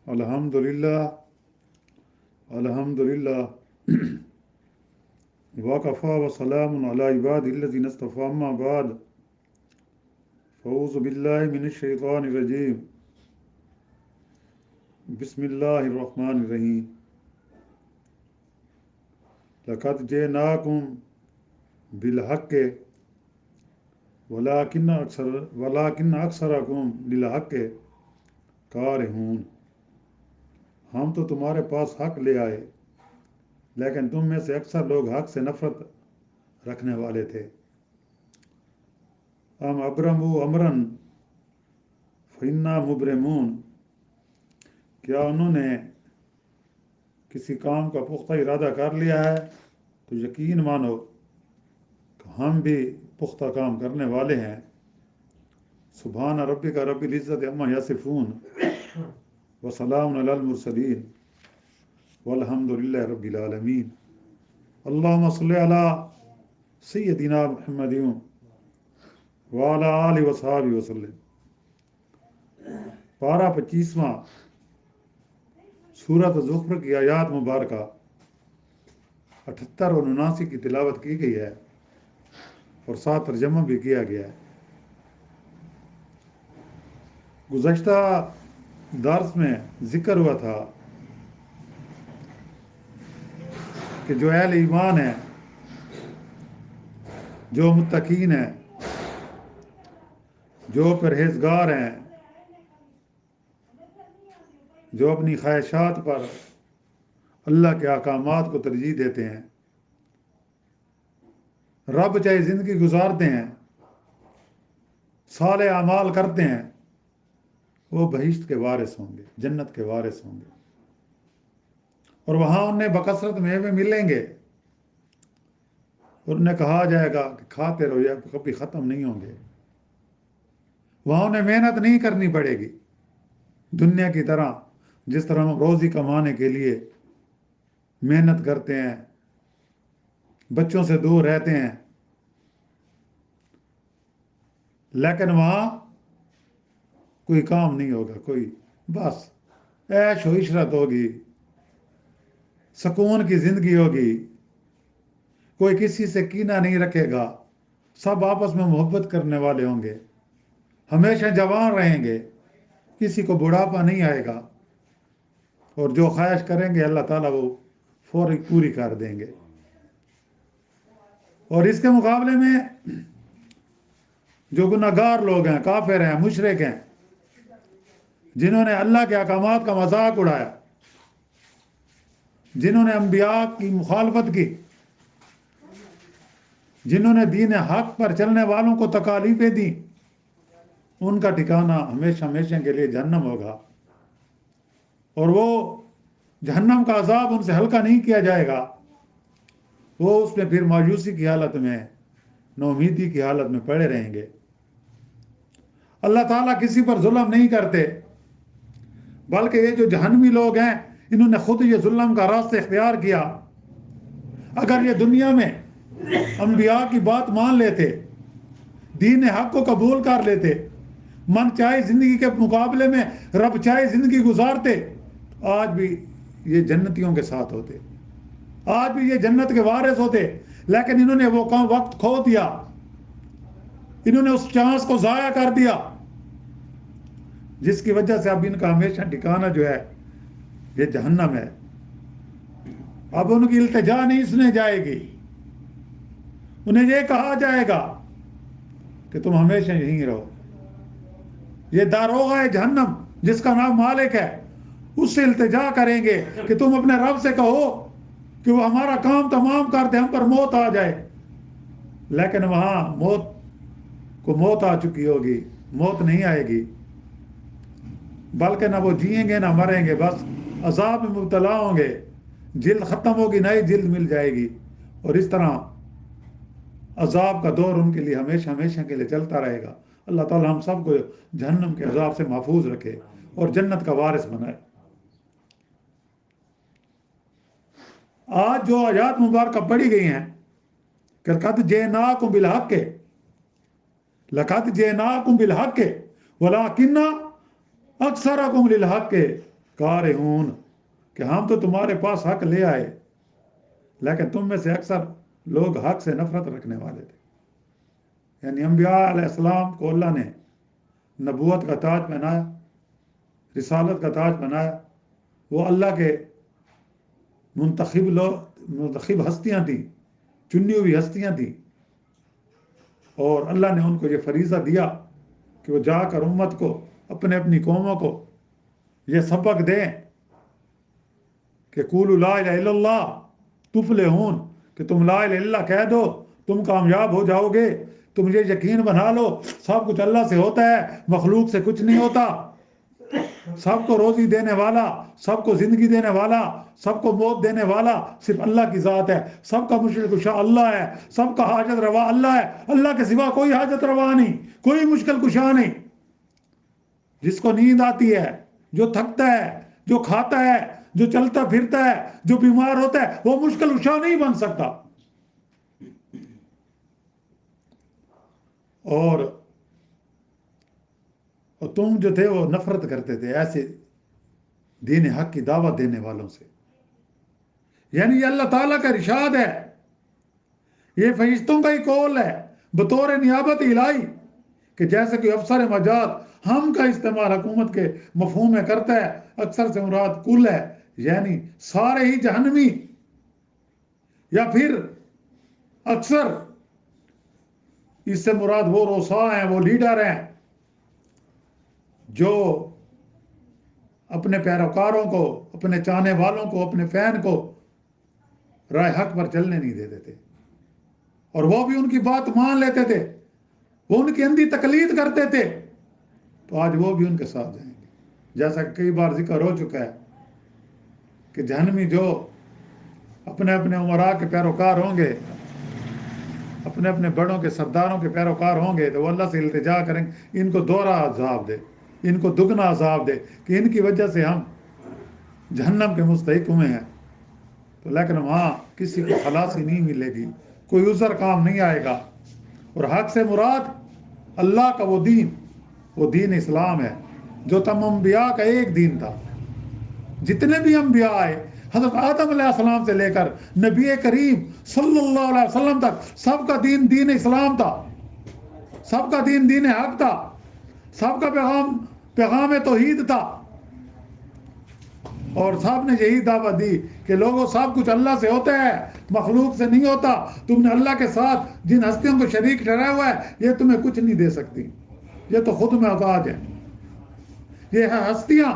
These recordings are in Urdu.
الحمدللہ الحمدللہ وکفیٰ وسلام علی عباد الذین اصطفیٰ اما بعد فاعوذ باللہ من الشیطان الرجیم بسم اللہ الرحمن الرحیم لقد جئناکم بالحق ولکن اکثرکم للحق کارہون۔ ہم تو تمہارے پاس حق لے آئے لیکن تم میں سے اکثر لوگ حق سے نفرت رکھنے والے تھے۔ ام ابرموا امرا فإنا مبرمون، کیا انہوں نے کسی کام کا پختہ ارادہ کر لیا ہے تو یقین مانو کہ ہم بھی پختہ کام کرنے والے ہیں۔ سبحان ربک رب العزت عما یصفون وسلام علی المرسلین والحمد للہ رب العالمین۔ اللہم صلی علی سیدنا محمد وعلی آلہ وصحبہ وسلم۔ پارہ 25واں سورۃ زخرف کی آیات مبارکہ 78 اور 79 کی تلاوت کی گئی ہے اور ساتھ ترجمہ بھی کیا گیا ہے۔ گزشتہ درس میں ذکر ہوا تھا کہ جو اہل ایمان ہیں، جو متقین ہیں، جو پرہیزگار ہیں، جو اپنی خواہشات پر اللہ کے احکامات کو ترجیح دیتے ہیں، رب چاہے زندگی گزارتے ہیں، صالح اعمال کرتے ہیں، وہ بہشت کے وارث ہوں گے، جنت کے وارث ہوں گے، اور وہاں انہیں بکثرت میوے ملیں گے اور انہیں کہا جائے گا کہ کھاتے رہو، یا کبھی ختم نہیں ہوں گے۔ وہاں انہیں محنت نہیں کرنی پڑے گی دنیا کی طرح، جس طرح ہم روزی کمانے کے لیے محنت کرتے ہیں، بچوں سے دور رہتے ہیں، لیکن وہاں کوئی کام نہیں ہوگا، کوئی بس عیش و عشرت ہوگی، سکون کی زندگی ہوگی، کوئی کسی سے کینہ نہیں رکھے گا، سب آپس میں محبت کرنے والے ہوں گے، ہمیشہ جوان رہیں گے، کسی کو بڑھاپا نہیں آئے گا، اور جو خواہش کریں گے اللہ تعالیٰ وہ فوری پوری کر دیں گے۔ اور اس کے مقابلے میں جو گناہگار لوگ ہیں، کافر ہیں، مشرک ہیں، جنہوں نے اللہ کے احکامات کا مذاق اڑایا، جنہوں نے انبیاء کی مخالفت کی، جنہوں نے دین حق پر چلنے والوں کو تکالیفیں دیں، ان کا ٹھکانہ ہمیشہ ہمیشہ کے لیے جہنم ہوگا، اور وہ جہنم کا عذاب ان سے ہلکا نہیں کیا جائے گا، وہ اس میں پھر مایوسی کی حالت میں، نومیدی کی حالت میں پڑے رہیں گے۔ اللہ تعالیٰ کسی پر ظلم نہیں کرتے، بلکہ یہ جو جہنمی لوگ ہیں انہوں نے خود یہ ظلم کا راستہ اختیار کیا۔ اگر یہ دنیا میں انبیاء کی بات مان لیتے، دین حق کو قبول کر لیتے، من چاہے زندگی کے مقابلے میں رب چاہے زندگی گزارتے، آج بھی یہ جنتیوں کے ساتھ ہوتے، آج بھی یہ جنت کے وارث ہوتے، لیکن انہوں نے وہ وقت کھو دیا، انہوں نے اس چانس کو ضائع کر دیا، جس کی وجہ سے اب ان کا ہمیشہ ٹھکانہ جو ہے یہ جہنم ہے۔ اب ان کی التجا نہیں سنے جائے گی، انہیں یہ کہا جائے گا کہ تم ہمیشہ یہیں رہو۔ یہ داروغہ جہنم جس کا نام مالک ہے، اس سے التجا کریں گے کہ تم اپنے رب سے کہو کہ وہ ہمارا کام تمام کر دے، ہم پر موت آ جائے، لیکن وہاں موت آ چکی ہوگی، موت نہیں آئے گی، بلکہ نہ وہ جئیں گے نہ مریں گے، بس عذاب میں مبتلا ہوں گے، جلد ختم ہوگی، نئی جلد مل جائے گی، اور اس طرح عذاب کا دور ان کے لیے ہمیشہ ہمیشہ کے لیے چلتا رہے گا۔ اللہ تعالی ہم سب کو جہنم کے عذاب سے محفوظ رکھے اور جنت کا وارث بنائے۔ آج جو آیات مبارکہ پڑھی گئی ہیں کہ لقد جئناکم بالحق، لقد جئناکم بالحق ولکن اکثرکم للحق کارہون کہ ہم تو تمہارے پاس حق لے آئے، لیکن تم میں سے اکثر لوگ حق سے نفرت رکھنے والے تھے۔ یعنی انبیاء علیہ السلام کو اللہ نے نبوت کا تاج پہنایا، رسالت کا تاج پہنایا، وہ اللہ کے منتخب ہستیاں تھیں، چنی ہوئی ہستیاں تھیں، اور اللہ نے ان کو یہ فریضہ دیا کہ وہ جا کر امت کو، اپنی قوموں کو یہ سبق دیں کہ قولوا لا الہ الا اللہ تفلحون، کہ تم لا الہ الا اللہ کہہ دو تم کامیاب ہو جاؤ گے۔ تم یہ یقین بنا لو سب کچھ اللہ سے ہوتا ہے، مخلوق سے کچھ نہیں ہوتا۔ سب کو روزی دینے والا، سب کو زندگی دینے والا، سب کو موت دینے والا صرف اللہ کی ذات ہے۔ سب کا مشکل کشا اللہ ہے، سب کا حاجت روا اللہ ہے، اللہ کے سوا کوئی حاجت روا نہیں، کوئی مشکل کشا نہیں۔ جس کو نیند آتی ہے، جو تھکتا ہے، جو کھاتا ہے، جو چلتا پھرتا ہے، جو بیمار ہوتا ہے، وہ مشکل کشا نہیں بن سکتا۔ اور تم جو تھے وہ نفرت کرتے تھے ایسے دین حق کی دعوت دینے والوں سے۔ یعنی یہ اللہ تعالیٰ کا ارشاد ہے، یہ فرشتوں کا ہی قول ہے بطور نیابت الہی، کہ جیسے کہ افسر مجاز ہم کا استعمال حکومت کے مفہوم میں کرتا ہے، اکثر سے مراد کل ہے، یعنی سارے ہی جہنمی، یا پھر اکثر اس سے مراد وہ رؤساء ہیں، وہ لیڈر ہیں جو اپنے پیروکاروں کو، اپنے چاہنے والوں کو، اپنے فین کو راہ حق پر چلنے نہیں دیتے تھے، اور وہ بھی ان کی بات مان لیتے تھے، وہ ان کی اندھی تقلید کرتے تھے، تو آج وہ بھی ان کے ساتھ جائیں گے۔ جیسا کہ کئی بار ذکر ہو چکا ہے کہ جہنمی جو اپنے امراء کے پیروکار ہوں گے، اپنے بڑوں کے سرداروں کے پیروکار ہوں گے، تو وہ اللہ سے التجا کریں گے ان کو دوہرا عذاب دے، ان کو دگنا عذاب دے، کہ ان کی وجہ سے ہم جہنم کے مستحق ہوئے ہیں۔ تو لیکن وہاں کسی کو خلاصی نہیں ملے گی، کوئی عذر کام نہیں آئے گا۔ اور حق سے مراد اللہ کا وہ دین اسلام ہے جو تمام انبیاء کا ایک دین تھا۔ جتنے بھی انبیاء آئے، حضرت آدم علیہ السلام سے لے کر نبی کریم صلی اللہ علیہ وسلم تک، سب کا دین اسلام تھا، سب کا دین حق تھا، سب کا پیغام توحید تھا، اور سب نے یہی دعوت دی کہ لوگوں سب کچھ اللہ سے ہوتا ہے، مخلوق سے نہیں ہوتا۔ تم نے اللہ کے ساتھ جن ہستیوں کو شریک ٹھہرایا ہوا ہے، یہ تمہیں کچھ نہیں دے سکتی، یہ تو خود محتاج ہے۔ یہ ہے ہستیاں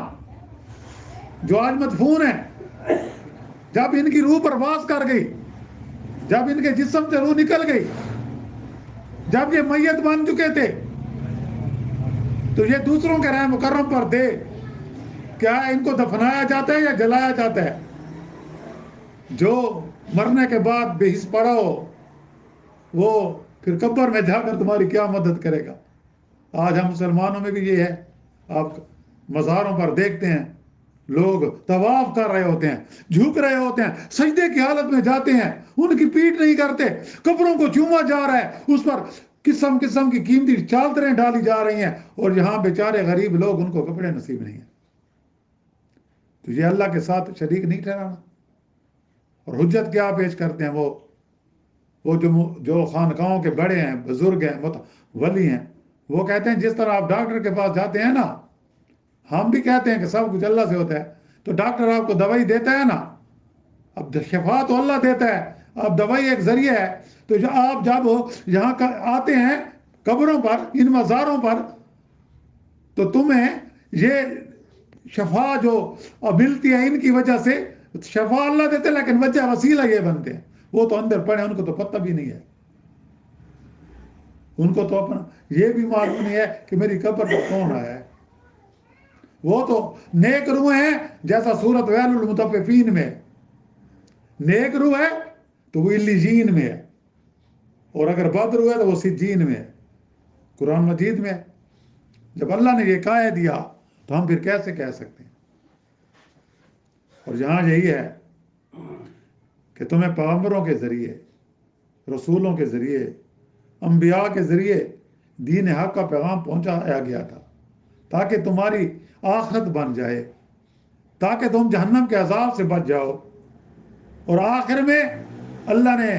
جو آج مدفون ہیں، جب ان کی روح پرواز کر گئی، جب ان کے جسم سے روح نکل گئی، جب یہ میت بن چکے تھے، تو یہ دوسروں کے رائے مکرم پر دے کیا ان کو دفنایا جاتا ہے یا جلایا جاتا ہے؟ جو مرنے کے بعد بے حس پڑا ہو، وہ پھر قبر میں جا کر تمہاری کیا مدد کرے گا؟ آج ہم مسلمانوں میں بھی یہ ہے، آپ مزاروں پر دیکھتے ہیں لوگ طواف کر رہے ہوتے ہیں، جھک رہے ہوتے ہیں، سجدے کی حالت میں جاتے ہیں، ان کی پیٹ نہیں کرتے، قبروں کو چوما جا رہا ہے، اس پر قسم قسم کی قیمتی چادریں ڈالی جا رہی ہیں، اور یہاں بیچارے غریب لوگ، ان کو کپڑے نصیب نہیں ہیں۔ تو یہ اللہ کے ساتھ شریک نہیں ٹھہرانا۔ اور حجت کیا پیش کرتے ہیں وہ جو خانقاہوں کے بڑے ہیں، بزرگ ہیں، ولی ہیں، وہ کہتے ہیں جس طرح آپ ڈاکٹر کے پاس جاتے ہیں نا، ہم بھی کہتے ہیں کہ سب کچھ اللہ سے ہوتا ہے، تو ڈاکٹر آپ کو دوائی دیتا ہے نا، اب شفا تو اللہ دیتا ہے، اب دوائی ایک ذریعہ ہے۔ تو آپ جب یہاں آتے ہیں قبروں پر، ان مزاروں پر، تو تمہیں یہ شفا جو ملتی ہے ان کی وجہ سے، شفا اللہ دیتے، لیکن وجہ وسیلہ یہ بنتے ہیں، وہ تو اندر پڑے، ان کو تو پتہ بھی نہیں ہے، ان کو تو اپنا یہ بھی معلوم نہیں ہے کہ میری قبر پر کون آیا ہے۔ وہ تو نیک روح ہیں، جیسا سورۃ ویل المطففین میں نیک روح ہے تو وہ علیین میں ہے، اور اگر بد روح ہے تو وہ سجین میں ہے، قرآن مجید میں۔ جب اللہ نے یہ کہہ دیا تو ہم پھر کیسے کہہ سکتے ہیں؟ اور یہاں یہی ہے کہ تمہیں پیغمبروں کے ذریعے، رسولوں کے ذریعے، انبیاء کے ذریعے دین حق کا پیغام پہنچایا گیا تھا، تاکہ تمہاری آخرت بن جائے، تاکہ تم جہنم کے عذاب سے بچ جاؤ۔ اور آخر میں اللہ نے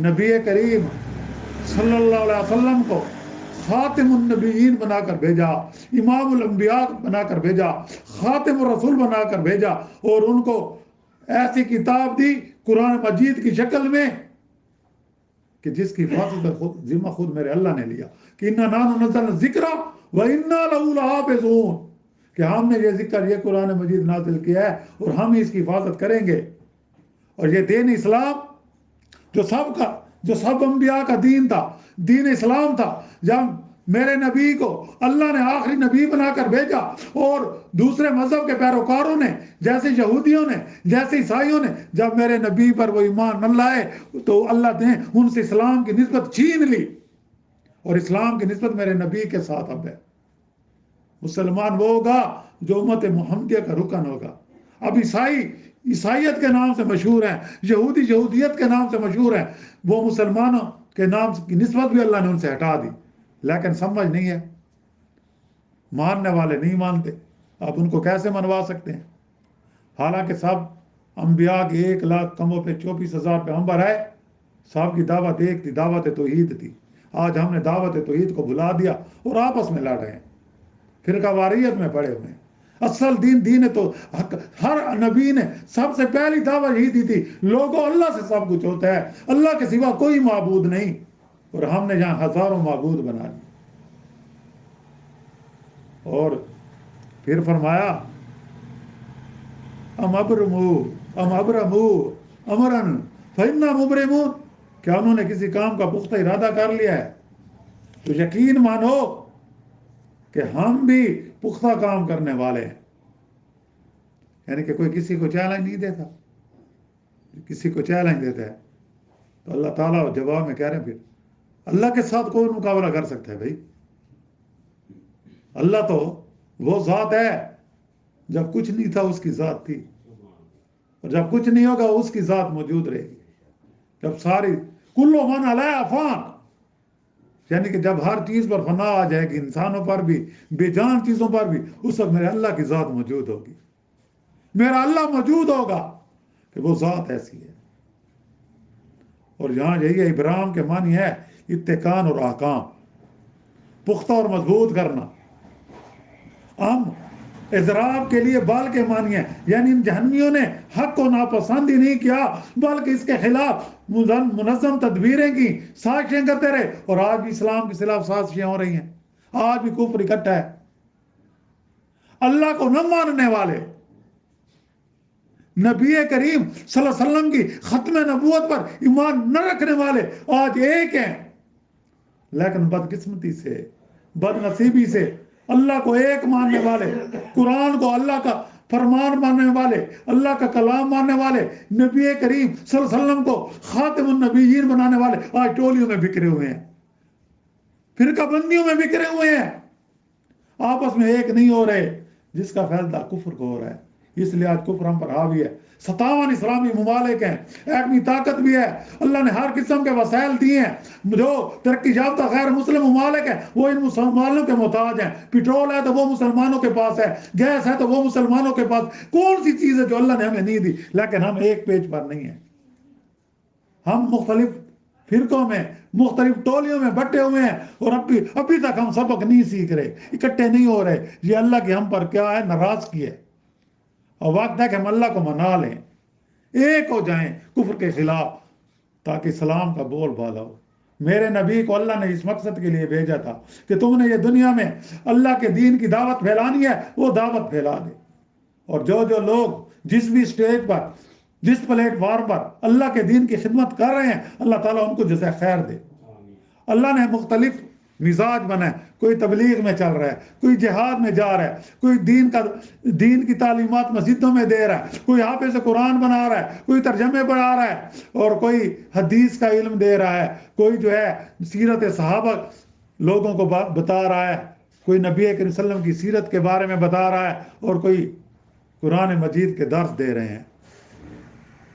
نبی کریم صلی اللہ علیہ وسلم کو خاتم النبیین بنا کر بھیجا، امام الانبیاء بنا کر بھیجا، خاتم الرسول بنا کر بھیجا، اور ان کو ایسی کتاب دی قرآن مجید کی شکل میں کہ جس کی حفاظت ذمہ خود میرے اللہ نے لیا کہ اِنَّا نَحْنُ نَزَّلْنَا الذِّکْرَ وَإِنَّا لَهُ لَحَافِظُونَ، کہ ہم نے یہ ذکر، یہ قرآن مجید نازل کیا ہے اور ہم اس کی حفاظت کریں گے۔ اور یہ دین اسلام جو سب انبیاء کا دین تھا، دین اسلام تھا، جب میرے نبی کو اللہ نے آخری نبی بنا کر بھیجا اور دوسرے مذہب کے پیروکاروں نے، جیسے یہودیوں نے، جیسے عیسائیوں نے، جب میرے نبی پر وہ ایمان نہ لائے تو اللہ نے ان سے اسلام کی نسبت چھین لی، اور اسلام کی نسبت میرے نبی کے ساتھ اب ہے۔ مسلمان وہ ہوگا جو امت محمدیہ کا رکن ہوگا۔ اب عیسائیت کے نام سے مشہور ہیں، یہودیت کے نام سے مشہور ہیں، وہ مسلمانوں کے نام کی نسبت بھی اللہ نے ان سے ہٹا دی، لیکن سمجھ نہیں ہے، ماننے والے نہیں مانتے۔ اب ان کو کیسے منوا سکتے ہیں؟ حالانکہ سب انبیاء کی 1,00,000 کموں پہ 24,000 پیغمبر ہے، سب کی دعوت ایک تھی، دعوت توحید تھی۔ آج ہم نے دعوت توحید کو بھلا دیا اور آپس میں لڑ رہے ہیں، فرقہ واریت میں پڑے ہوئے ہیں۔ اصل دین تو ہر نبی نے سب سے پہلی دعوت یہی دی تھی، لوگوں اللہ سے سب کچھ ہوتا ہے، اللہ کے سوا کوئی معبود نہیں، اور ہم نے یہاں ہزاروں معبود بنا لیے۔ اور پھر فرمایا ام ابرموا امرن فإنا مبرمون، کیا انہوں نے کسی کام کا پختہ ارادہ کر لیا ہے تو یقین مانو کہ ہم بھی پختہ کام کرنے والے ہیں۔ یعنی کہ کوئی کسی کو چیلنج نہیں دیتا، کسی کو چیلنج دیتا ہے تو اللہ تعالیٰ جواب میں کہہ رہے ہیں پھر اللہ کے ساتھ کون مقابلہ کر سکتا ہے بھائی؟ اللہ تو وہ ذات ہے، جب کچھ نہیں تھا اس کی ذات تھی، اور جب کچھ نہیں ہوگا اس کی ذات موجود رہے گی۔ جب ساری کلو من علیہا فان، یعنی کہ جب ہر چیز پر فنا آ جائے گی، انسانوں پر بھی، بے جان چیزوں پر بھی، اس وقت میرے اللہ کی ذات موجود ہوگی، میرا اللہ موجود ہوگا، کہ وہ ذات ایسی ہے۔ اور یہاں یہی ہے، ابرام کے معنی ہے اتقان اور احکام، پختہ اور مضبوط کرنا۔ اضراب کے لیے بال کے معنی ہے، یعنی ان جہنمیوں نے حق کو ناپسند ہی نہیں کیا بلکہ اس کے خلاف منظم تدبیریں کی، سازشیں کرتے رہے، اور آج بھی اسلام کے خلاف سازشیں ہو رہی ہیں، آج بھی کفر اکٹھا ہے۔ اللہ کو نہ ماننے والے، نبی کریم صلی اللہ علیہ وسلم کی ختم نبوت پر ایمان نہ رکھنے والے آج ایک ہیں، لیکن بدقسمتی سے، بد نصیبی سے اللہ کو ایک ماننے والے، قرآن کو اللہ کا فرمان ماننے والے، اللہ کا کلام ماننے والے، نبی کریم صلی اللہ علیہ وسلم کو خاتم النبیین بنانے والے آج ٹولیوں میں بکھرے ہوئے ہیں، فرقہ بندیوں میں بکھرے ہوئے ہیں، آپس میں ایک نہیں ہو رہے، جس کا فائدہ کفر کو ہو رہا ہے۔ اس لیے آج کفر ہم پر حاوی ہے۔ 57 اسلامی ممالک ہیں، ایٹمی طاقت بھی ہے، اللہ نے ہر قسم کے وسائل دیے ہیں، جو ترقی یافتہ غیر مسلم ممالک ہیں وہ ان مسلمانوں کے محتاج ہیں، پیٹرول ہے تو وہ مسلمانوں کے پاس ہے، گیس ہے تو وہ مسلمانوں کے پاس، کون سی چیز ہے جو اللہ نے ہمیں نہیں دی؟ لیکن ہم ایک پیج پر نہیں ہیں، ہم مختلف فرقوں میں، مختلف ٹولیوں میں بٹے ہوئے ہیں، اور ابھی تک ہم سبق نہیں سیکھ رہے، اکٹھے نہیں ہو رہے۔ یہ اللہ کی ہم پر کیا ہے؟ ناراضگی ہے، اور وقت ہے کہ ہم اللہ کو منا لیں، ایک ہو جائیں کفر کے خلاف، تاکہ اسلام کا بول بالا ہو۔ میرے نبی کو اللہ نے اس مقصد کے لیے بھیجا تھا کہ تم نے یہ دنیا میں اللہ کے دین کی دعوت پھیلانی ہے، وہ دعوت پھیلا دے، اور جو لوگ جس بھی سٹیج پر، جس پلیٹ فارم پر اللہ کے دین کی خدمت کر رہے ہیں، اللہ تعالیٰ ان کو جزائے خیر دے۔ اللہ نے مختلف مزاج بنائے، کوئی تبلیغ میں چل رہا ہے، کوئی جہاد میں جا رہا ہے، کوئی دین کی تعلیمات مسجدوں میں دے رہا ہے، کوئی حافظ قرآن بنا رہا ہے، کوئی ترجمے پڑھا رہا ہے، اور کوئی حدیث کا علم دے رہا ہے، کوئی سیرت صحابہ لوگوں کو بتا رہا ہے، کوئی نبی کریم صلی اللہ علیہ وسلم کی سیرت کے بارے میں بتا رہا ہے، اور کوئی قرآن مجید کے درس دے رہے ہیں۔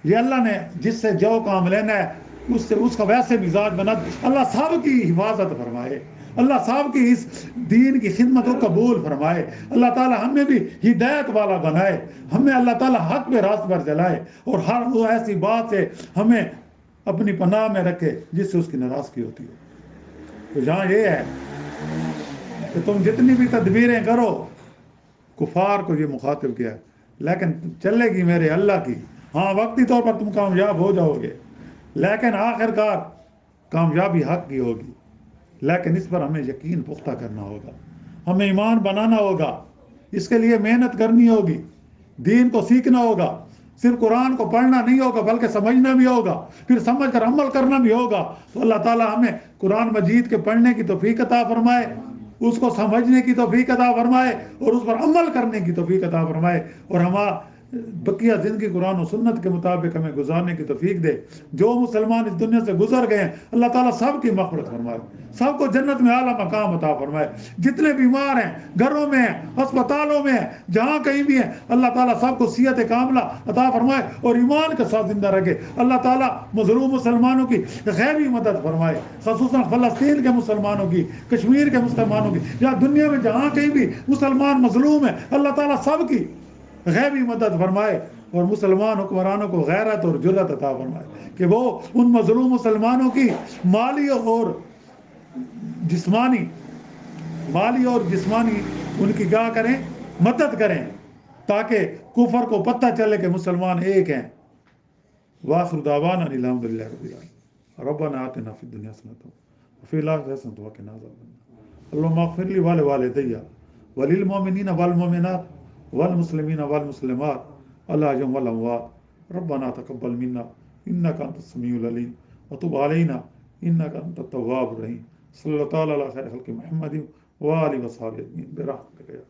یہ اللہ نے جس سے جو کام لینا ہے اس کا ویسے مزاج بنا، اللہ سب کی حفاظت فرمائے، اللہ صاحب کی اس دین کی خدمت کو قبول فرمائے. اللہ تعالی ہمیں بھی ہدایت والا بنائے, ہمیں اللہ تعالی حق پہ راست پر چلائے, اور ہر وہ ایسی بات سے ہمیں اپنی پناہ میں رکھے جس سے اس کی ناراضگی ہوتی ہے. تو جہاں یہ ہے کہ تم جتنی بھی تدبیریں کرو, کفار کو یہ مخاطب کیا ہے, لیکن چلے گی میرے اللہ کی. ہاں وقتی طور پر تم کامیاب ہو جاؤ گے, لیکن آخر کار کامیابی حق کی ہوگی. لیکن اس پر ہمیں یقین پختہ کرنا ہوگا, ہمیں ایمان بنانا ہوگا, اس کے لیے محنت کرنی ہوگی, دین کو سیکھنا ہوگا. صرف قرآن کو پڑھنا نہیں ہوگا بلکہ سمجھنا بھی ہوگا, پھر سمجھ کر عمل کرنا بھی ہوگا. تو اللہ تعالی ہمیں قرآن مجید کے پڑھنے کی توفیق عطا فرمائے, اس کو سمجھنے کی توفیق عطا فرمائے, اور اس پر عمل کرنے کی توفیق عطا فرمائے, اور ہمارا بقیہ زندگی قرآن و سنت کے مطابق ہمیں گزارنے کی توفیق دے. جو مسلمان اس دنیا سے گزر گئے ہیں اللہ تعالیٰ سب کی مغفرت فرمائے, سب کو جنت میں اعلیٰ مقام عطا فرمائے. جتنے بیمار ہیں, گھروں میں ہیں, ہسپتالوں میں ہیں, جہاں کہیں بھی ہیں, اللہ تعالیٰ سب کو صحت کاملہ عطا فرمائے اور ایمان کے ساتھ زندہ رکھے. اللہ تعالیٰ مظلوم مسلمانوں کی غیبی مدد فرمائے, خصوصاً فلسطین کے مسلمانوں کی, کشمیر کے مسلمانوں کی, یا دنیا میں جہاں کہیں بھی مسلمان مظلوم ہیں, اللہ تعالیٰ سب کی غیبی مدد فرمائے, اور مسلمان حکمرانوں کو غیرت اور جرأت عطا فرمائے کہ وہ ان مظلوم مسلمانوں کی مالی اور جسمانی ان کی کیا کریں, مدد کریں, تاکہ کفر کو پتہ چلے کہ مسلمان ایک ہیں. وآخر دعوانا الحمد للہ رب العالمین. ربنا آتنا فی الدنیا حسنۃ وفی الآخرۃ حسنۃ وقنا عذاب النار. اللهم اغفر لي ولوالدي وللمؤمنين والمؤمنات والمسلمين والمسلمات الأحياء والأموات. ربنا تقبل منا إنك أنت السميع العليم وتب علينا إنك أنت التواب الرحيم. صلی اللہ تعالیٰ علی خیر خلق محمد وآلہ وصحبہ اجمعین برحمتک یا.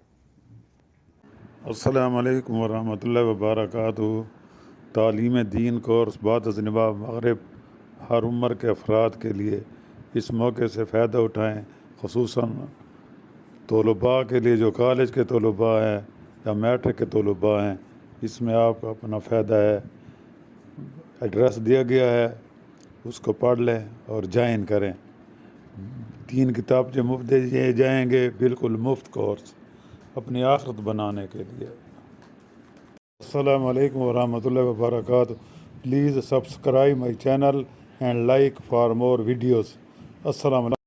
السلام علیکم ورحمۃ اللہ وبرکاتہ. تعلیم دین کورس بعد از نبا مغرب ہر عمر کے افراد کے لیے اس موقع سے فائدہ اٹھائیں, خصوصاً طلباء کے لیے جو کالج کے طلباء ہیں یا میٹرک کے طلباء ہیں. اس میں آپ کا اپنا فائدہ ہے. ایڈریس دیا گیا ہے, اس کو پڑھ لیں اور جوائن کریں. 3 کتاب جو مفت دیے جائیں گے, بالکل مفت کورس اپنی آخرت بنانے کے لیے. السلام علیکم ورحمۃ اللہ وبرکاتہ. Please subscribe my channel and like for more videos. السلام علیکم.